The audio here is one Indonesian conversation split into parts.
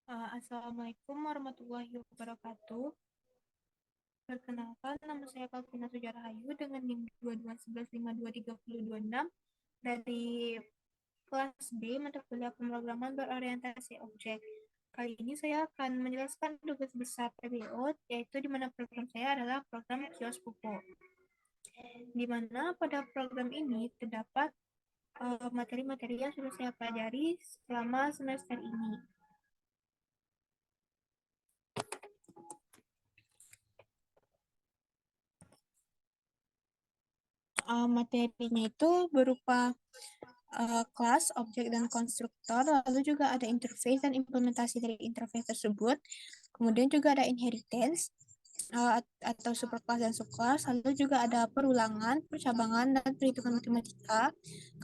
Assalamualaikum warahmatullahi wabarakatuh. Perkenalkan, nama saya Kalvina Sujarahayu dengan NIM 2211523026 dari kelas B mata kuliah pemrograman berorientasi objek. Kali ini saya akan menjelaskan tugas besar PBO, yaitu di mana program saya adalah program Kios Pupo. Di mana pada program ini terdapat materi-materi yang sudah saya pelajari selama semester ini. Materinya itu berupa kelas, objek, dan konstruktor, lalu juga ada interface dan implementasi dari interface tersebut, kemudian juga ada inheritance atau superclass dan subclass, lalu juga ada perulangan, percabangan, dan perhitungan matematika,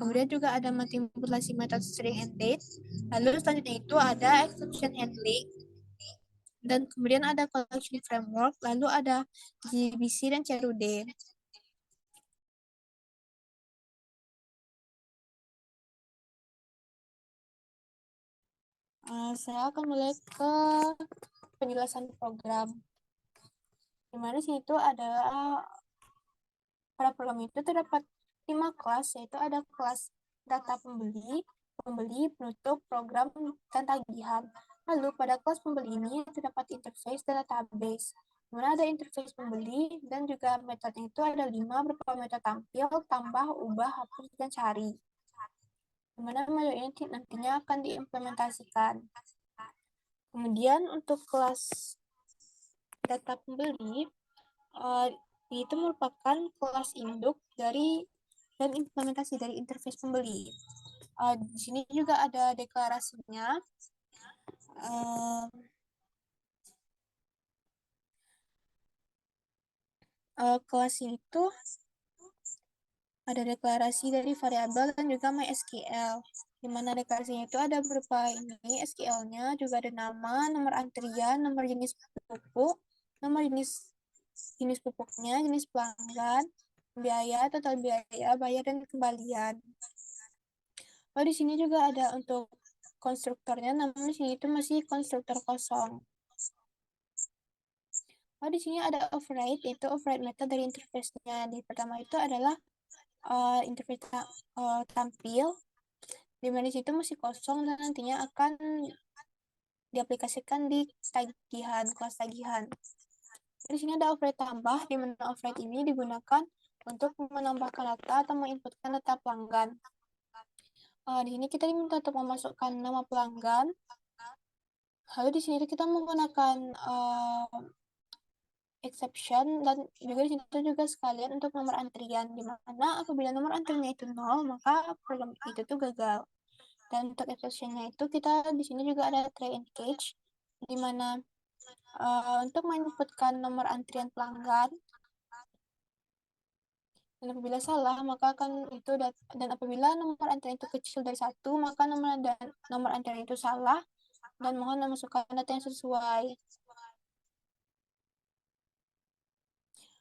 kemudian juga ada manipulasi metode string and date, lalu selanjutnya itu ada exception handling, dan kemudian ada collection framework, lalu ada GBC dan CRUD. Saya akan mulai ke penjelasan program. Di mana sih itu adalah pada program itu terdapat 5 kelas, yaitu ada kelas data pembeli, penutup, program, dan tagihan. Lalu pada kelas pembeli ini terdapat interface dan database. Di mana ada interface pembeli dan juga metodenya itu ada 5 berupa metode tampil, tambah, ubah, hapus, dan cari. Di mana metode ini nantinya akan diimplementasikan. Kemudian untuk kelas data pembeli, itu merupakan kelas induk dari dan implementasi dari interface pembeli. Di sini juga ada deklarasinya. Uh, Kelas itu ada deklarasi dari variabel dan juga MySQL. Di mana deklarasinya itu ada berupa ini SQL-nya, juga ada nama, nomor antrian, nomor jenis pupuk, nomor jenis pupuknya, jenis pelanggan, biaya, total biaya, bayar, dan kembalian. Oh, di sini juga ada untuk konstruktornya, namun di sini itu masih konstruktor kosong. Oh, di sini ada override, yaitu override method dari interface-nya. Di pertama itu adalah interface tampil, di mana di situ masih kosong dan nantinya akan diaplikasikan di tagihan, kelas tagihan. Di sini ada override tambah, di mana override ini digunakan untuk menambahkan data atau menginputkan data pelanggan. Di sini kita diminta untuk memasukkan nama pelanggan. Lalu di sini kita menggunakan exception dan juga di situ juga sekalian untuk nomor antrian, di mana apabila nomor antriannya itu 0, maka program itu tuh gagal. Dan untuk exceptionnya itu kita di sini juga ada try and catch, di mana untuk menginputkan nomor antrian pelanggan, dan apabila salah maka akan itu dan apabila nomor antrian itu kecil dari 1, maka nomor antrian itu salah dan mohon memasukkan data yang sesuai.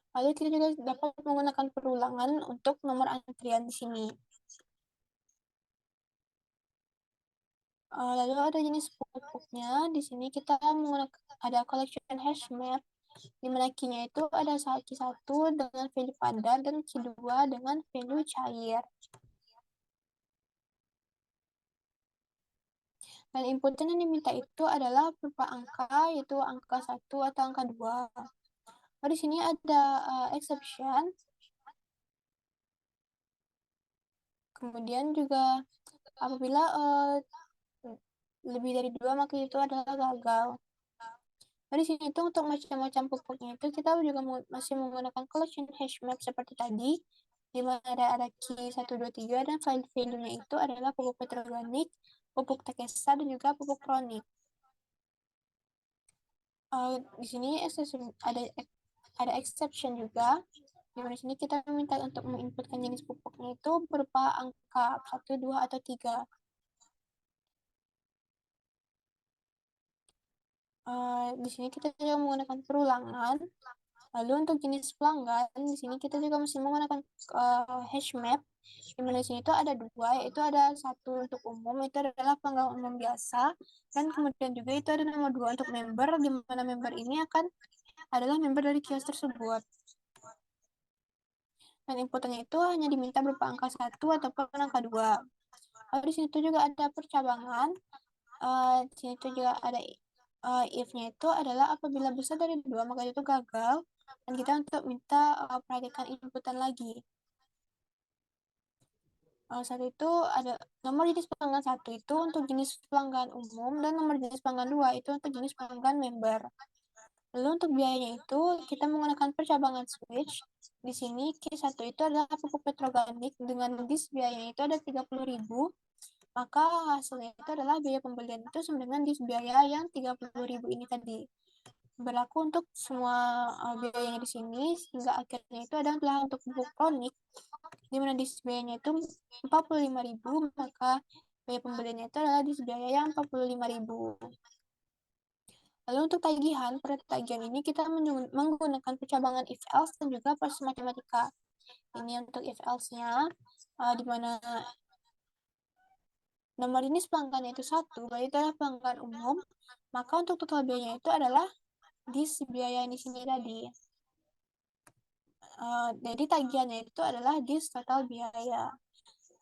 Lalu kita juga dapat menggunakan perulangan untuk nomor antrian di sini. Lalu ada jenis pupuknya. Di sini kita menggunakan ada collection hash map, di mana key-nya itu ada Q1 dengan value padat dan Q2 dengan value cair. Dan input yang diminta itu adalah berupa angka, yaitu angka 1 atau angka 2. Di sini ada exception. Kemudian juga apabila lebih dari 2, maka itu adalah gagal. Di sini itu untuk macam-macam pupuknya itu kita juga masih menggunakan collection hash map seperti tadi, di mana ada key 1, 2, 3, dan value-nya itu adalah pupuk petroorganik, pupuk tekesa, dan juga pupuk kronik. Di sini ada exception juga, di mana sini kita minta untuk menginputkan jenis pupuknya itu berupa angka 1, 2, atau 3. Di sini kita juga menggunakan perulangan, Lalu untuk jenis pelanggan, di sini kita juga masih menggunakan hash map. Di mana di sini itu ada dua, yaitu ada satu untuk umum, itu adalah pelanggan umum biasa, dan kemudian juga itu ada nomor dua untuk member, di mana member ini adalah member dari kios tersebut. Dan inputannya itu hanya diminta berupa angka 1 ataupun angka 2. Lalu di sini tuh juga ada percabangan. Di sini tuh juga ada if-nya itu adalah apabila besar dari 2 maka itu gagal. Dan kita untuk minta perhatikan inputan lagi. Satu itu ada nomor jenis pelanggan satu itu untuk jenis pelanggan umum dan nomor jenis pelanggan dua itu untuk jenis pelanggan member. Lalu untuk biayanya itu kita menggunakan percabangan switch. Di sini Q1 itu adalah pupuk petroganik dengan disk biayanya itu ada 30.000. Maka hasilnya itu adalah biaya pembelian itu sama dengan disk biaya yang 30.000 ini tadi. Berlaku untuk semua biayanya di sini sehingga akhirnya itu adalah untuk pupuk kronik di mana disk biayanya itu 45.000, maka biaya pembeliannya itu adalah disk biaya yang 45.000. Lalu untuk tagihan, pada tagihan ini kita menggunakan percabangan if else dan juga proses matematika. Ini untuk if else-nya, di mana nomor jenis pelanggan itu satu, berarti itu adalah pelanggan umum, maka untuk total biayanya itu adalah disk biaya yang di sini tadi. Jadi tagihannya itu adalah disk total biaya.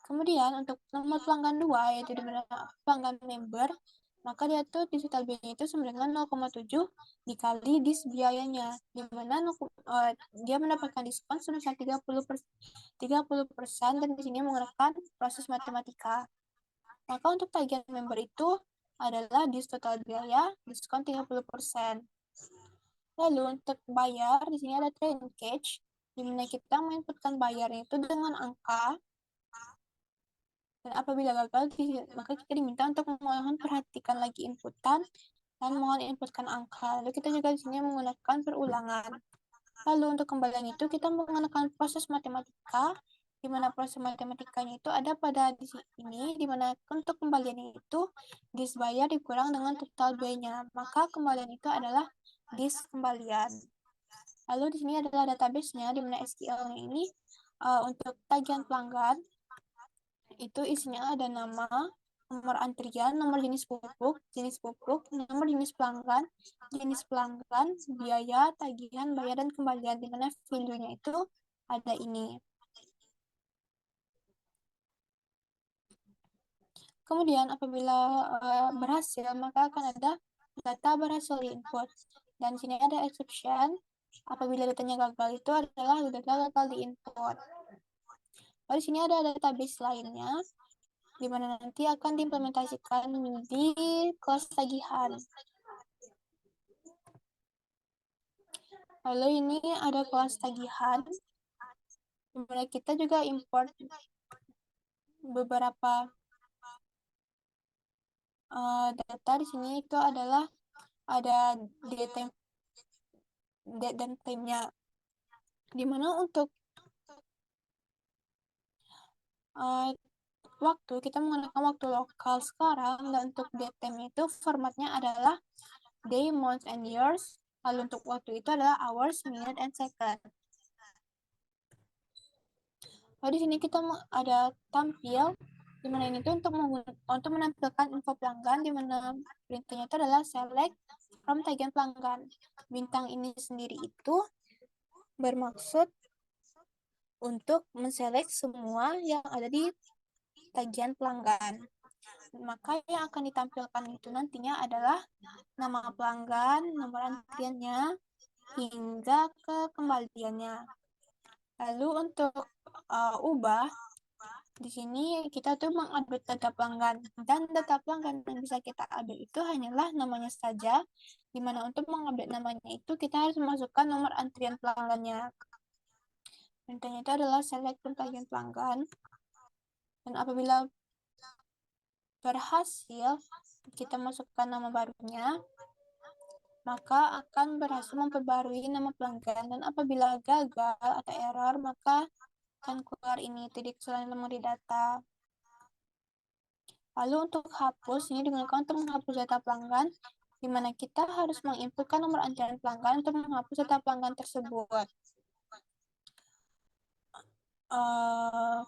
Kemudian untuk nomor pelanggan 2 yaitu di mana pelanggan member, maka dia tuh di total biayanya itu sama dengan 0,7 dikali disk biayanya, di mana dia mendapatkan diskon sebesar 30% dan di sini menggunakan proses matematika. Maka untuk tagihan member itu adalah disk total biaya diskon 30%. Lalu untuk bayar di sini ada linkage di mana kita menginputkan bayarnya itu dengan angka. Dan apabila gagal, maka kita diminta untuk mohon perhatikan lagi inputan dan mohon inputkan angka. Lalu kita juga di sini menggunakan perulangan. Lalu untuk kembalian itu kita menggunakan proses matematika, di mana proses matematikanya itu ada pada di sini, di mana untuk kembaliannya itu disk bayar dikurang dengan total biayanya. Maka kembalian itu adalah disk kembalian. Lalu di sini adalah database-nya, di mana SQL-nya ini untuk tagihan pelanggan itu isinya ada nama, nomor antrian, nomor jenis pupuk, nomor jenis pelanggan, biaya, tagihan, bayar, dan kembalian, di mana value-nya itu ada ini. Kemudian apabila berhasil, maka akan ada data berhasil diinput. Dan sini ada exception, apabila datanya gagal itu adalah data gagal diinput. Lalu di sini ada database lainnya, di mana nanti akan diimplementasikan di kelas tagihan. Lalu ini ada kelas tagihan, di mana kita juga import beberapa data. Di sini itu adalah ada date dan time-nya, di mana untuk waktu kita menggunakan waktu lokal sekarang, dan untuk date time itu formatnya adalah day, month, and years. Lalu untuk waktu itu adalah hours, minute, and second. Lalu di sini kita ada tampil, di mana ini tuh untuk menampilkan info pelanggan, di mana perintahnya itu adalah select from tagihan pelanggan. Bintang ini sendiri itu bermaksud untuk menselect semua yang ada di tagihan pelanggan. Maka yang akan ditampilkan itu nantinya adalah nama pelanggan, nomor antriannya, hingga ke kembaliannya. Lalu untuk ubah, di sini kita tuh mengupdate data pelanggan, dan data pelanggan yang bisa kita update itu hanyalah namanya saja, di mana untuk mengupdate namanya itu kita harus memasukkan nomor antrian pelanggannya. Perintahnya itu adalah select tagihan pelanggan, dan apabila berhasil kita masukkan nama barunya, maka akan berhasil memperbarui nama pelanggan, dan apabila gagal atau error, maka akan keluar ini titik kesalahan memori data. Lalu untuk hapus, ini digunakan untuk menghapus data pelanggan, di mana kita harus menginputkan nomor antrian pelanggan untuk menghapus data pelanggan tersebut.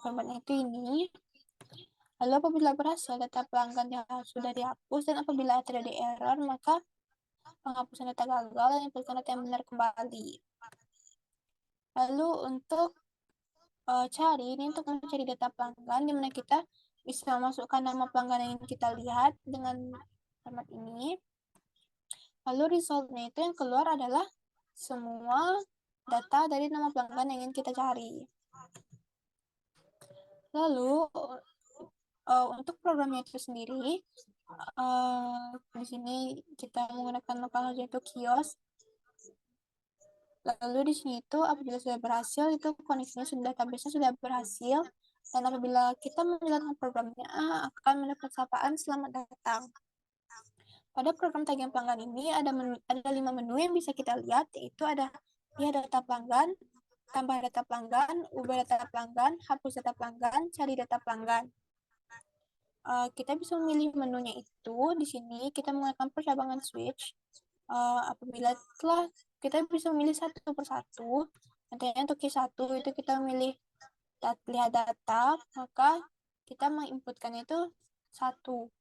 Formatnya itu ini. Lalu apabila berhasil data pelanggan sudah dihapus dan apabila terjadi error, maka penghapusan data gagal dan inputkan data yang benar kembali. Lalu untuk cari, ini untuk mencari data pelanggan, di mana kita bisa masukkan nama pelanggan yang ingin kita lihat dengan format ini. Lalu resultnya itu yang keluar adalah semua data dari nama pelanggan yang ingin kita cari. Lalu untuk programnya itu sendiri, di sini kita menggunakan lokal yaitu kios. Lalu di sini itu apabila sudah berhasil, itu koneksinya sudah, database-nya sudah berhasil, dan apabila kita menjalankan programnya akan mendapat sapaan selamat datang. Pada program tagihan pelanggan ini ada 5 menu yang bisa kita lihat, yaitu ada data pelanggan, tambah data pelanggan, ubah data pelanggan, hapus data pelanggan, cari data pelanggan. Kita bisa memilih menunya itu. Di sini kita menggunakan percabangan switch. Apabila telah kita bisa memilih satu persatu. Nantinya untuk Q1 itu kita memilih lihat data, maka kita menginputkan itu 1.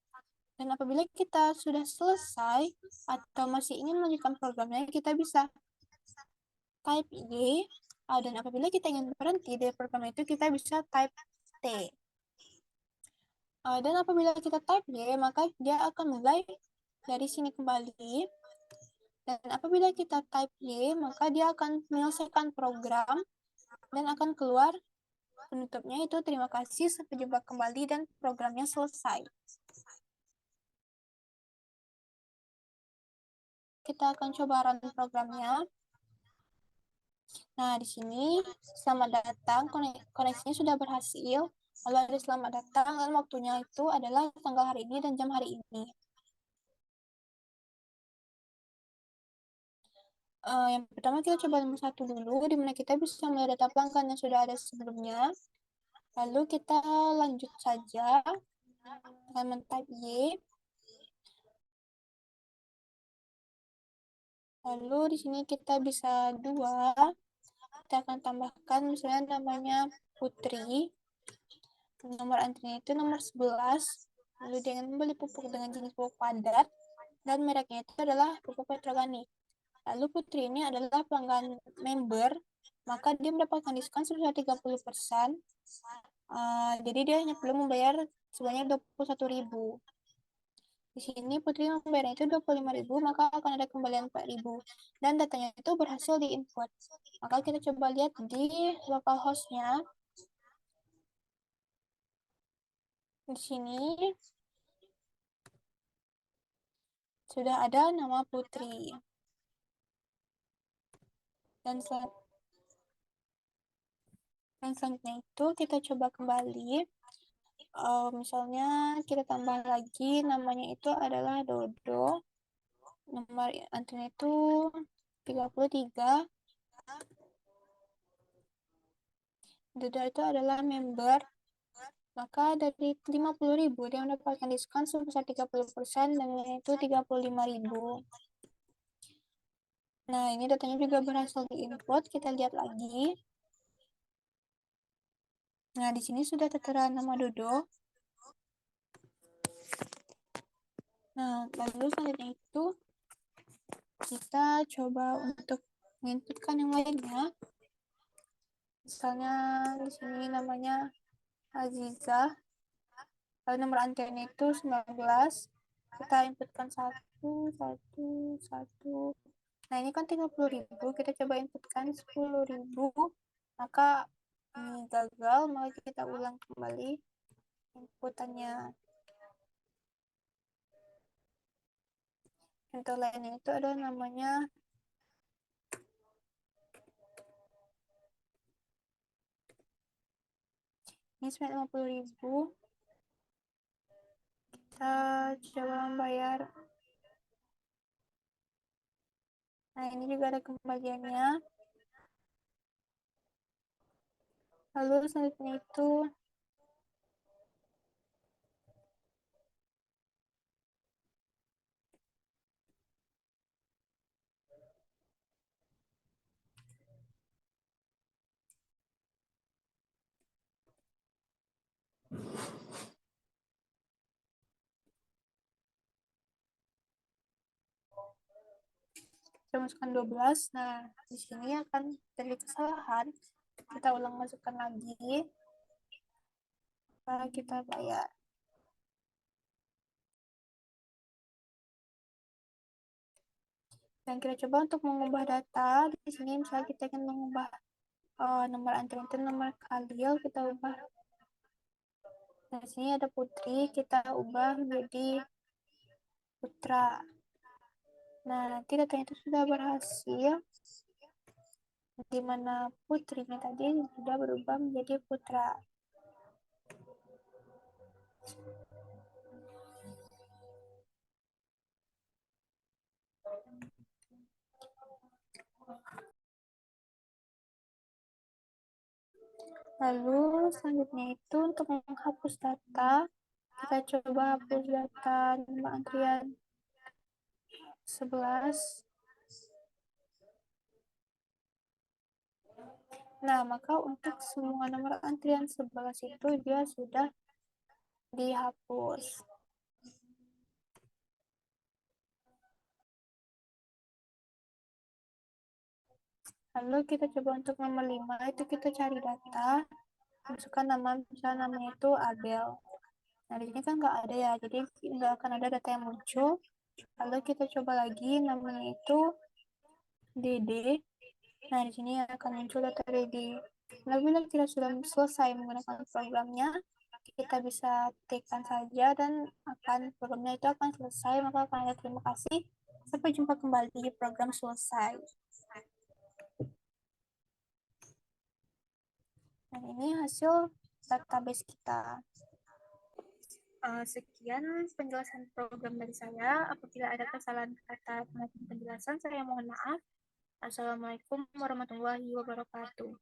Dan apabila kita sudah selesai atau masih ingin melanjutkan programnya, kita bisa type Y. Dan apabila kita ingin berhenti dari program itu, kita bisa type T. Dan apabila kita type Y, maka dia akan mulai dari sini kembali. Dan apabila kita type Y, maka dia akan menyelesaikan program dan akan keluar penutupnya itu terima kasih, sampai jumpa kembali, dan programnya selesai. Kita akan coba run programnya. Nah, di sini selamat datang, koneksinya sudah berhasil. Lalu ada selamat datang, dan waktunya itu adalah tanggal hari ini dan jam hari ini. Yang pertama kita coba nomor 1 dulu, di mana kita bisa melihat data pelanggan yang sudah ada sebelumnya. Lalu kita lanjut saja dengan men-type Y. Lalu di sini kita bisa 2. Kita akan tambahkan misalnya namanya Putri. Nomor antrinya itu nomor 11. Lalu dia ingin membeli pupuk dengan jenis pupuk padat. Dan mereknya itu adalah pupuk Petroganik. Lalu Putri ini adalah pelanggan member, maka dia mendapatkan diskon sebesar 30%. Jadi dia hanya perlu membayar sebanyak 21.000. Di sini Putri membayarnya itu 25.000, maka akan ada kembalian 4.000. Dan datanya itu berhasil diinput. Maka kita coba lihat di localhost-nya. Di sini sudah ada nama Putri. Dan selanjutnya itu kita coba kembali. Misalnya kita tambah lagi namanya itu adalah Dodo. Nomor antrinya itu 33. Dodo itu adalah member. Maka dari 50.000 dia mendapatkan diskon sebesar 30%, dan itu 35.000. Nah, ini datanya juga berhasil diinput. Kita lihat lagi. Nah, di sini sudah tertera nama Dodo. Nah, lalu selanjutnya itu kita coba untuk menginputkan yang lainnya. Misalnya di sini namanya Aziza. Lalu nomor antriannya itu 19. Kita inputkan 1, 1, 1. Nah, ini kan 30.000. Kita coba inputkan 10.000. Maka ini gagal, maka kita ulang kembali inputannya. Contoh lainnya itu adalah namanya ini 50.000. Kita coba membayar. Nah, ini juga ada kembaliannya. Lalu selanjutnya itu Kita masukkan 12. Nah, di sini akan terjadi kesalahan. Kita ulang masukkan lagi. Lalu kita bayar. Dan kita coba untuk mengubah data. Di sini misalnya kita ingin mengubah nomor antrian itu nomor Khalil, kita ubah. Nah, di sini ada Putri, kita ubah menjadi Putra. Nah, nanti datanya itu sudah berhasil, di mana putrinya tadi sudah berubah menjadi putra. Lalu selanjutnya itu untuk menghapus data, kita coba hapus data nomor antrian 11. Nah, maka untuk semua nomor antrian 11 itu dia sudah dihapus. Lalu kita coba untuk nomor 5 itu kita cari data, masukkan nama, misalnya namanya itu Abel. Nah, di sini kan nggak ada ya, jadi nggak akan ada data yang muncul. Lalu kita coba lagi namanya itu Dede. Nah, di sini akan muncul data Dede. Nah, bila kita sudah selesai menggunakan programnya, kita bisa tekan saja dan programnya itu akan selesai. Maka akan ada terima kasih. Sampai jumpa kembali di program selesai. Dan ini hasil database kita. Sekian penjelasan program dari saya. Apabila ada kesalahan kata penjelasan, saya mohon maaf. Assalamualaikum warahmatullahi wabarakatuh.